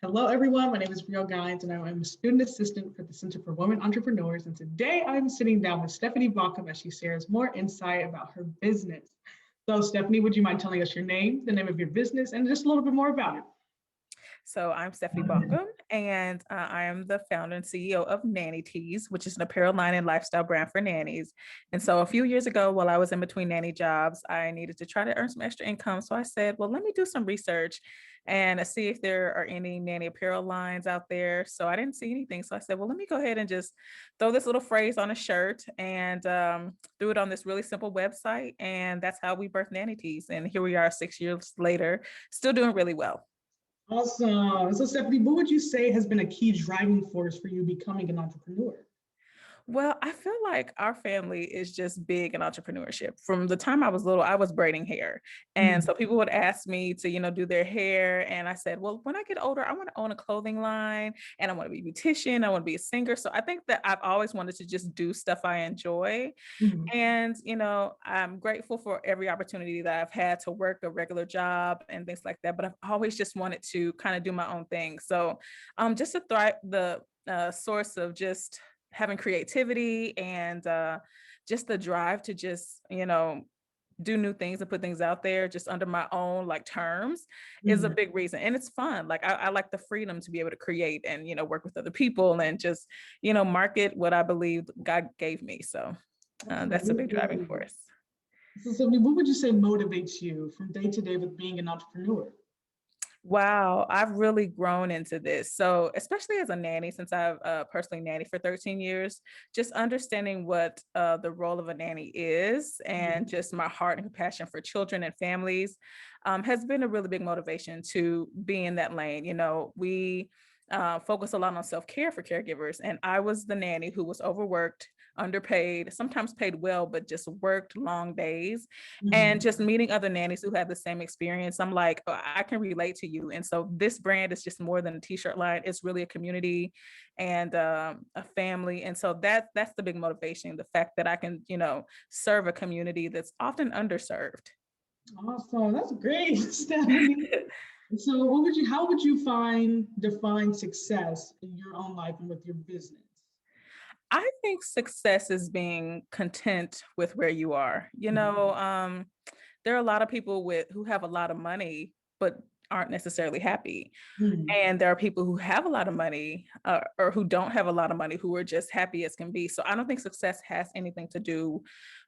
Hello, everyone. My name is Brielle Guines, and I'm a student assistant for the Center for Women Entrepreneurs. And today I'm sitting down with Stephanie Bauchaum as she shares more insight about her business. So, Stephanie, would you mind telling us your name, the name of your business, and just a little bit more about it? So I'm Stephanie Bauchaum, and I am the founder and CEO of Nanny Tees, which is an apparel line and lifestyle brand for nannies. And so a few years ago, while I was in between nanny jobs, I needed to try to earn some extra income. So I said, well, let me do some research and see if there are any nanny apparel lines out there. So I didn't see anything. So I said, well, let me go ahead and just throw this little phrase on a shirt and do it on this really simple website. And that's how we birthed Nanny Tees. And here we are 6 years later, still doing really well. Awesome. So, Stephanie, what would you say has been a key driving force for you becoming an entrepreneur? Well, I feel like our family is just big in entrepreneurship. From the time I was little, I was braiding hair. And Mhm. so people would ask me to, do their hair. And I said, well, when I get older, I want to own a clothing line and I want to be a beautician. I want to be a singer. So I think that I've always wanted to just do stuff I enjoy. Mhm. And, I'm grateful for every opportunity that I've had to work a regular job and things like that. But I've always just wanted to kind of do my own thing. So just to thrive, the source of just having creativity and just the drive to just, do new things and put things out there just under my own like terms is a Mhm. big reason. And it's fun. Like I like the freedom to be able to create and, work with other people and just, market what I believe God gave me. So that's a big driving Absolutely. force. So, Stephanie, what would you say motivates you from day to day with being an entrepreneur? Wow, I've really grown into this. So, especially as a nanny, since I've personally nannied for 13 years, just understanding what the role of a nanny is and just my heart and compassion for children and families has been a really big motivation to be in that lane. We focus a lot on self-care for caregivers, and I was the nanny who was overworked, underpaid, sometimes paid well, but just worked long days. And Mhm. just meeting other nannies who had the same experience, I'm like, oh, I can relate to you. And so this brand is just more than a t-shirt line. It's really a community and a family. And so that's the big motivation, the fact that I can, serve a community that's often underserved. Awesome. That's great, Stephanie. So, how would you define success in your own life and with your business? I think success is being content with where you are. There are a lot of people who have a lot of money, but aren't necessarily happy. Mhm. And there are people who have a lot of money or who don't have a lot of money who are just happy as can be. So I don't think success has anything to do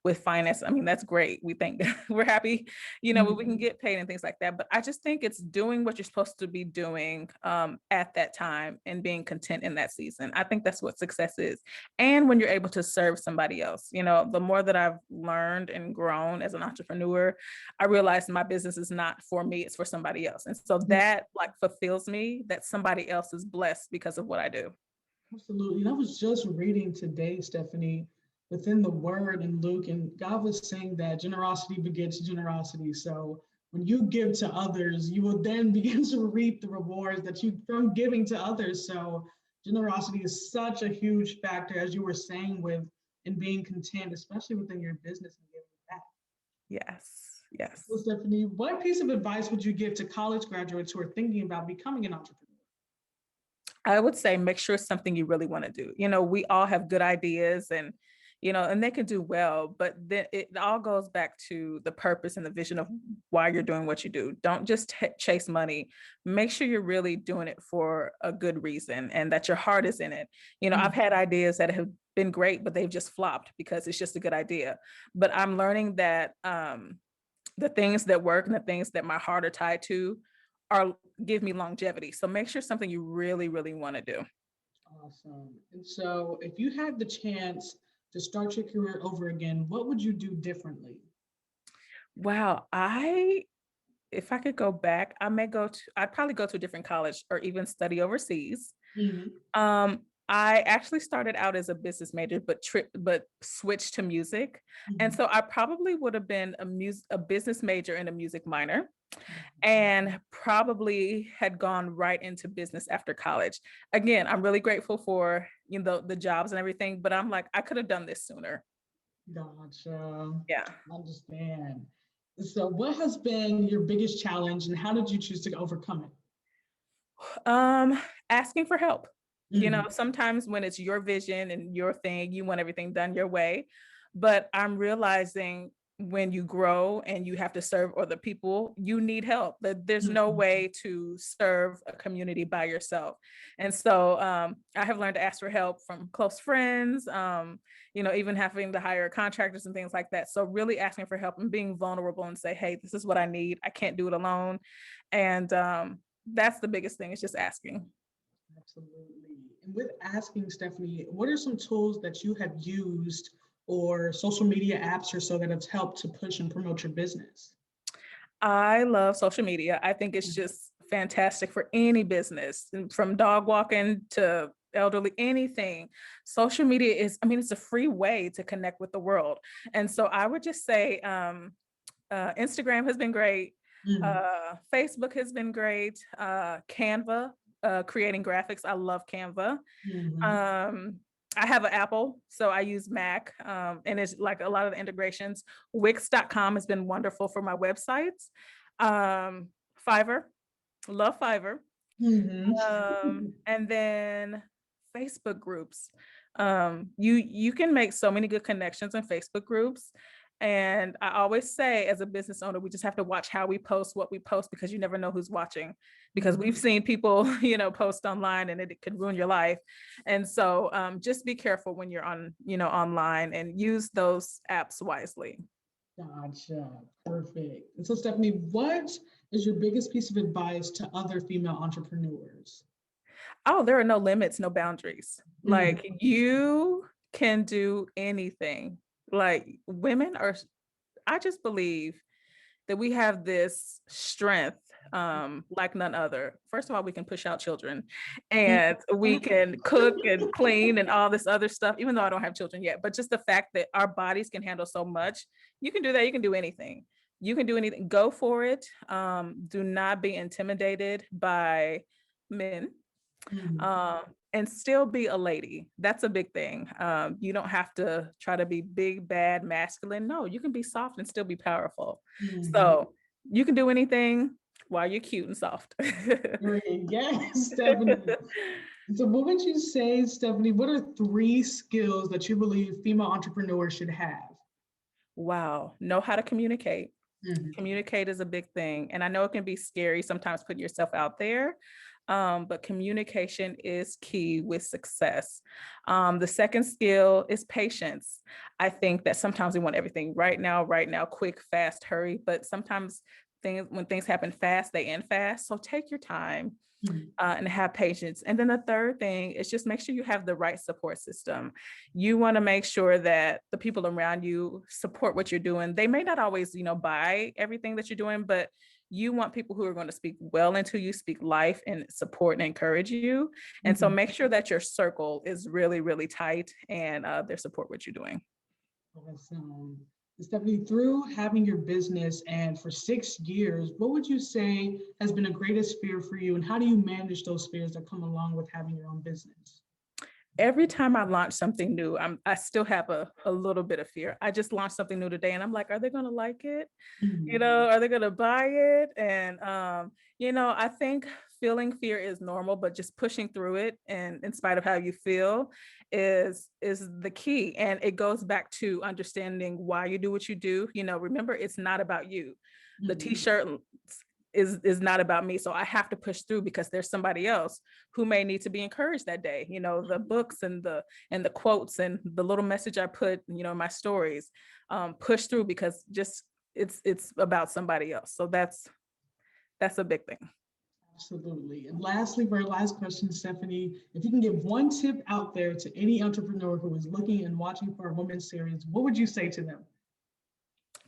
with finance. I mean, that's great. We think we're happy, but we can Mhm. get paid and things like that. But I just think it's doing what you're supposed to be doing at that time and being content in that season. I think that's what success is. And when you're able to serve somebody else, the more that I've learned and grown as an entrepreneur, I realized my business is not for me, it's for somebody else. And so that like fulfills me that somebody else is blessed because of what I do. Absolutely. And I was just reading today, Stephanie, within the word in Luke, and God was saying that generosity begets generosity. So when you give to others, you will then begin to reap the rewards that you from giving to others. So generosity is such a huge factor, as you were saying, with in being content, especially within your business and giving back. Yes. So, Yes. Stephanie, what piece of advice would you give to college graduates who are thinking about becoming an entrepreneur? I would say make sure it's something you really want to do. We all have good ideas and they can do well, but then it all goes back to the purpose and the vision of why you're doing what you do. Don't just chase money. Make sure you're really doing it for a good reason and that your heart is in it. I've had ideas that have been great, but they've just flopped because it's just a good idea. But I'm learning that the things that work and the things that my heart are tied to are give me longevity. So make sure something you really, really want to do. Awesome. And so, if you had the chance to start your career over again, what would you do differently? Wow, if I could go back, I'd probably go to a different college or even study overseas. Mhm. I actually started out as a business major, but switched to music. And Mhm. so I probably would have been a business major and a music minor, and probably had gone right into business after college. Again, I'm really grateful for, the jobs and everything, but I'm like, I could have done this sooner. Gotcha. Yeah. Understand. So, what has been your biggest challenge and how did you choose to overcome it? Asking for help. You know, Mhm. sometimes when it's your vision and your thing, you want everything done your way. But I'm realizing when you grow and you have to serve other people, you need help. That there's no Mhm. way to serve a community by yourself. And so I have learned to ask for help from close friends, you know, even having to hire contractors and things like that. So really asking for help and being vulnerable and say, hey, this is what I need. I can't do it alone. And that's the biggest thing, is just asking. Absolutely. And with asking, Stephanie, what are some tools that you have used or social media apps or so that have helped to push and promote your business? I love social media. I think it's Mhm. just fantastic for any business, and from dog walking to elderly, anything. Social media is, I mean, it's a free way to connect with the world. And so I would just say Instagram has been great. Mhm. Facebook has been great. Canva, creating graphics. I love Canva. Mhm. Um, I have an Apple, so I use Mac, and it's like a lot of the integrations. Wix.com has been wonderful for my websites. Um, Fiverr, love Fiverr. Mhm. And then Facebook groups. You can make so many good connections in Facebook groups. And I always say, as a business owner, we just have to watch how we post, what we post, because you never know who's watching. Because Mhm. we've seen people, you know, post online and it could ruin your life. And so just be careful when you're on, you know, online, and use those apps wisely. Gotcha. Perfect. And so, Stephanie, what is your biggest piece of advice to other female entrepreneurs? Oh, there are no limits, no boundaries. Mhm. Like, you can do anything. Like, women are, I just believe that we have this strength like none other. First of all, we can push out children, and we can cook and clean and all this other stuff, even though I don't have children yet. But just the fact that our bodies can handle so much, you can do that. You can do anything. You can do anything. Go for it. Do not be intimidated by men, Mhm. um, and still be a lady. That's a big thing. You don't have to try to be big, bad, masculine. No, you can be soft and still be powerful. Mhm. So you can do anything while you're cute and soft. Great. Yes, Stephanie. So, what would you say, Stephanie? What are three skills that you believe female entrepreneurs should have? Wow, know how to communicate. Mhm. Communicate is a big thing. And I know it can be scary sometimes putting yourself out there, but communication is key with success. The second skill is patience. I think that sometimes we want everything right now, quick, fast, hurry, but sometimes when things happen fast, they end fast. So take your time Mhm. and have patience. And then the third thing is just make sure you have the right support system. You want to make sure that the people around you support what you're doing. They may not always, you know, buy everything that you're doing, but you want people who are going to speak well into you, speak life and support and encourage you. And so Mhm. make sure that your circle is really, really tight, and they support what you're doing. Awesome. Stephanie, through having your business and for 6 years, what would you say has been the greatest fear for you, and how do you manage those fears that come along with having your own business? Every time I launch something new, I still have a little bit of fear. I just launched something new today and I'm like, are they going to like it? You Mhm. know, are they going to buy it? And you know, I think feeling fear is normal, but just pushing through it, and in spite of how you feel, is the key. And it goes back to understanding why you do what you do. You know, remember, it's not about you. The Mhm. t-shirt is not about me, so I have to push through because there's somebody else who may need to be encouraged that day. You know, the books and the quotes and the little message I put, you know, in my stories, push through, because just it's about somebody else. So that's a big thing. Absolutely. And lastly, for our last question, Stephanie, if you can give one tip out there to any entrepreneur who is looking and watching for a women's series, what would you say to them?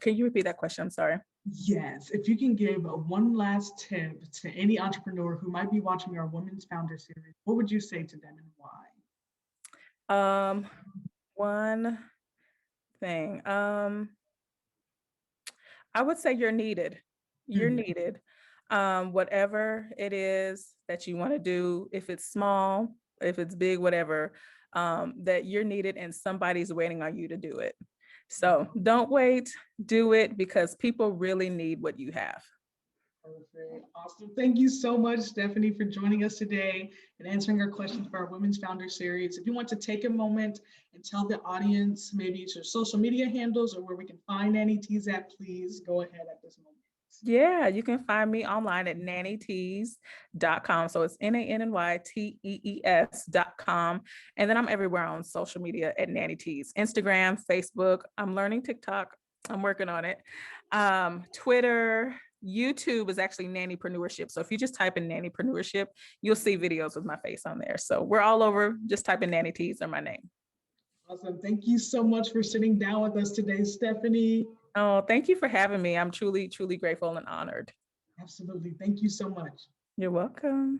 Can you repeat that question? I'm sorry. Yes, if you can give one last tip to any entrepreneur who might be watching our Women's Founder series, what would you say to them and why? um One thing, I would say you're needed. You're Mhm. needed. Whatever it is that you want to do, if it's small, if it's big, whatever, that you're needed and somebody's waiting on you to do it. So don't wait, do it, because people really need what you have. Perfect. Awesome. Thank you so much, Stephanie, for joining us today and answering our questions for our Women's Founder Series. If you want to take a moment and tell the audience maybe it's your social media handles or where we can find Nanny Tees at, please go ahead at this moment. Yeah, you can find me online at nannytees.com. So it's NANNYTEES.com. And then I'm everywhere on social media at Nanny Tees, Instagram, Facebook. I'm learning TikTok. I'm working on it. Twitter, YouTube is actually Nannypreneurship. So if you just type in Nannypreneurship, you'll see videos with my face on there. So we're all over. Just type in Nanny Tees or my name. Awesome. Thank you so much for sitting down with us today, Stephanie. Oh, thank you for having me. I'm truly, truly grateful and honored. Absolutely. Thank you so much. You're welcome.